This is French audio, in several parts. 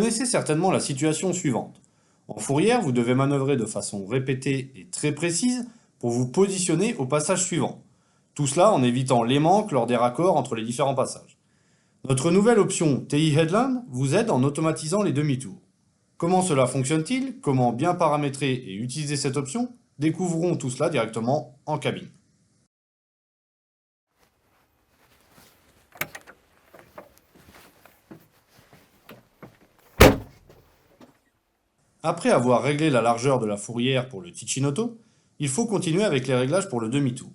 connaissez certainement la situation suivante. En fourrière, vous devez manœuvrer de façon répétée et très précise pour vous positionner au passage suivant. Tout cela en évitant les manques lors des raccords entre les différents passages. Notre nouvelle option TI Headland vous aide en automatisant les demi-tours. Comment cela fonctionne-t-il? Comment bien paramétrer et utiliser cette option? Découvrons tout cela directement en cabine. Après avoir réglé la largeur de la fourrière pour le Tichinotto, il faut continuer avec les réglages pour le demi-tour.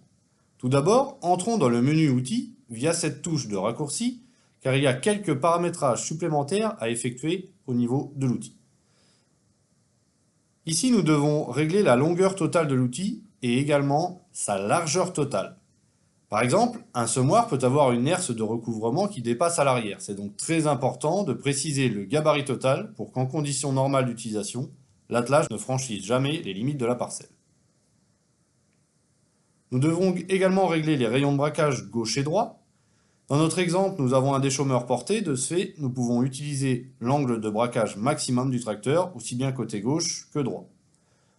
Tout d'abord, entrons dans le menu outils via cette touche de raccourci, car il y a quelques paramétrages supplémentaires à effectuer au niveau de l'outil. Ici, nous devons régler la longueur totale de l'outil et également sa largeur totale. Par exemple, un semoir peut avoir une herse de recouvrement qui dépasse à l'arrière. C'est donc très important de préciser le gabarit total pour qu'en conditions normales d'utilisation, l'attelage ne franchisse jamais les limites de la parcelle. Nous devons également régler les rayons de braquage gauche et droit. Dans notre exemple, nous avons un déchômeur porté. De ce fait, nous pouvons utiliser l'angle de braquage maximum du tracteur, aussi bien côté gauche que droit.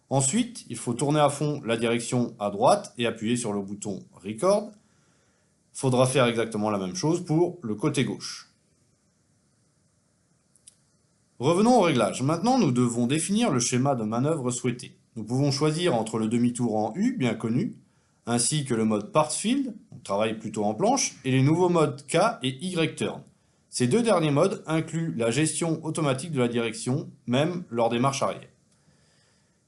Ensuite, il faut tourner à fond la direction à droite et appuyer sur le bouton Record. Il faudra faire exactement la même chose pour le côté gauche. Revenons au réglage. Maintenant, nous devons définir le schéma de manœuvre souhaité. Nous pouvons choisir entre le demi-tour en U, bien connu, ainsi que le mode Parts Field, on travaille plutôt en planche, et les nouveaux modes K et Y-Turn. Ces deux derniers modes incluent la gestion automatique de la direction, même lors des marches arrière.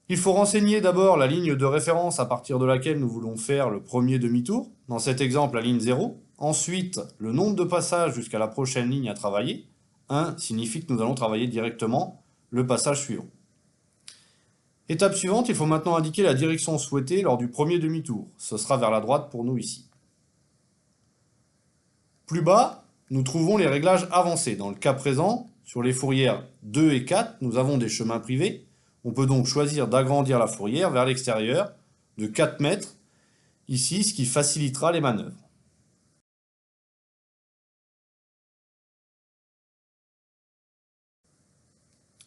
Il faut renseigner d'abord la ligne de référence à partir de laquelle nous voulons faire le premier demi-tour, dans cet exemple la ligne 0. Ensuite, le nombre de passages jusqu'à la prochaine ligne à travailler. 1 signifie que nous allons travailler directement le passage suivant. Étape suivante, il faut maintenant indiquer la direction souhaitée lors du premier demi-tour. Ce sera vers la droite pour nous ici. Plus bas, nous trouvons les réglages avancés. Dans le cas présent, sur les fourrières 2 et 4, nous avons des chemins privés. On peut donc choisir d'agrandir la fourrière vers l'extérieur de 4 mètres, ici, ce qui facilitera les manœuvres.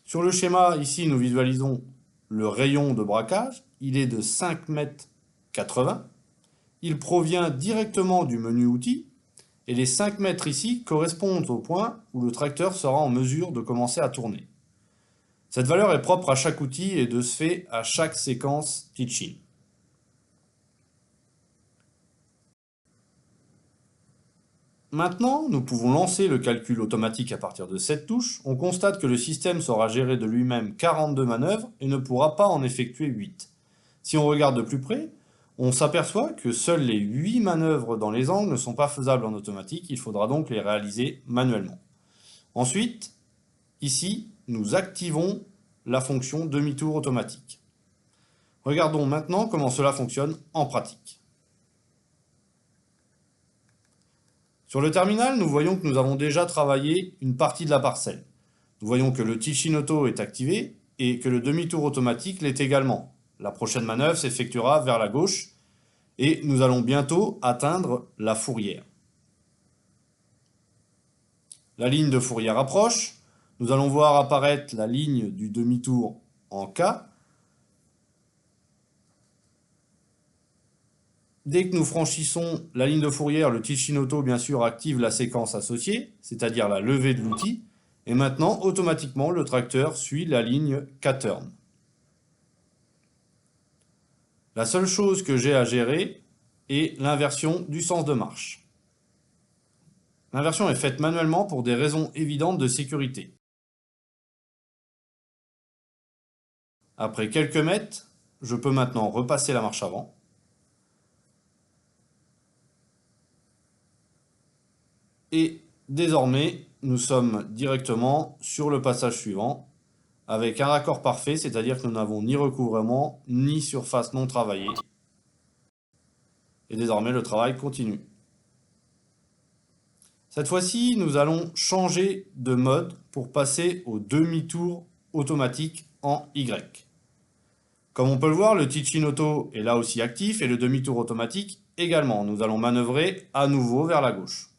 Sur le schéma, ici, nous visualisons le rayon de braquage. Il est de 5,80 m. Il provient directement du menu outils. Et les 5 mètres ici correspondent au point où le tracteur sera en mesure de commencer à tourner. Cette valeur est propre à chaque outil et de ce fait à chaque séquence teaching. Maintenant, nous pouvons lancer le calcul automatique à partir de cette touche. On constate que le système saura gérer de lui-même 42 manœuvres et ne pourra pas en effectuer 8. Si on regarde de plus près, on s'aperçoit que seules les 8 manœuvres dans les angles ne sont pas faisables en automatique, il faudra donc les réaliser manuellement. Ensuite, ici, nous activons la fonction demi-tour automatique. Regardons maintenant comment cela fonctionne en pratique. Sur le terminal, nous voyons que nous avons déjà travaillé une partie de la parcelle. Nous voyons que le Tichinotto est activé et que le demi-tour automatique l'est également. La prochaine manœuvre s'effectuera vers la gauche et nous allons bientôt atteindre la fourrière. La ligne de fourrière approche. Nous allons voir apparaître la ligne du demi-tour en K. Dès que nous franchissons la ligne de fourrière, le Tichinotto bien sûr active la séquence associée, c'est-à-dire la levée de l'outil. Et maintenant, automatiquement, le tracteur suit la ligne K-turn. La seule chose que j'ai à gérer est l'inversion du sens de marche. L'inversion est faite manuellement pour des raisons évidentes de sécurité. Après quelques mètres, je peux maintenant repasser la marche avant. Et désormais, nous sommes directement sur le passage suivant, avec un raccord parfait, c'est-à-dire que nous n'avons ni recouvrement, ni surface non travaillée. Et désormais, le travail continue. Cette fois-ci, nous allons changer de mode pour passer au demi-tour automatique en Y. Comme on peut le voir, le Tichinotto est là aussi actif et le demi-tour automatique également. Nous allons manœuvrer à nouveau vers la gauche.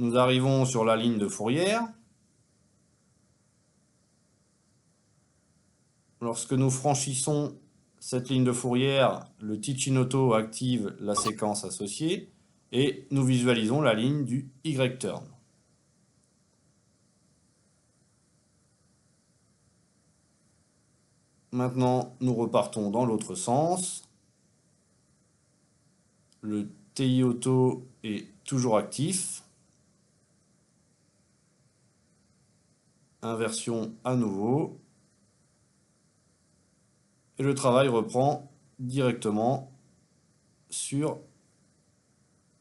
Nous arrivons sur la ligne de fourrière. Lorsque nous franchissons cette ligne de fourrière, le Teaching Auto active la séquence associée et nous visualisons la ligne du Y-turn. Maintenant, nous repartons dans l'autre sens. Le TI Auto est toujours actif. Inversion à nouveau. Et le travail reprend directement sur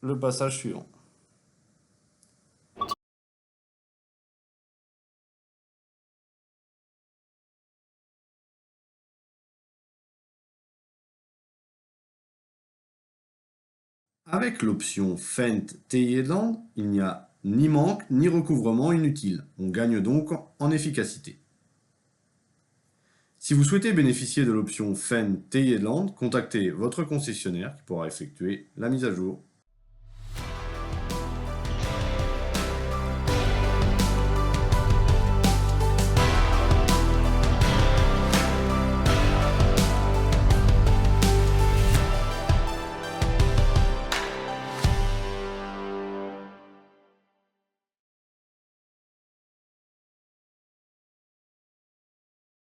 le passage suivant. Avec l'option Fent TI Headland, il n'y a ni manque ni recouvrement inutile. On gagne donc en efficacité. Si vous souhaitez bénéficier de l'option Fent TI Headland, contactez votre concessionnaire qui pourra effectuer la mise à jour.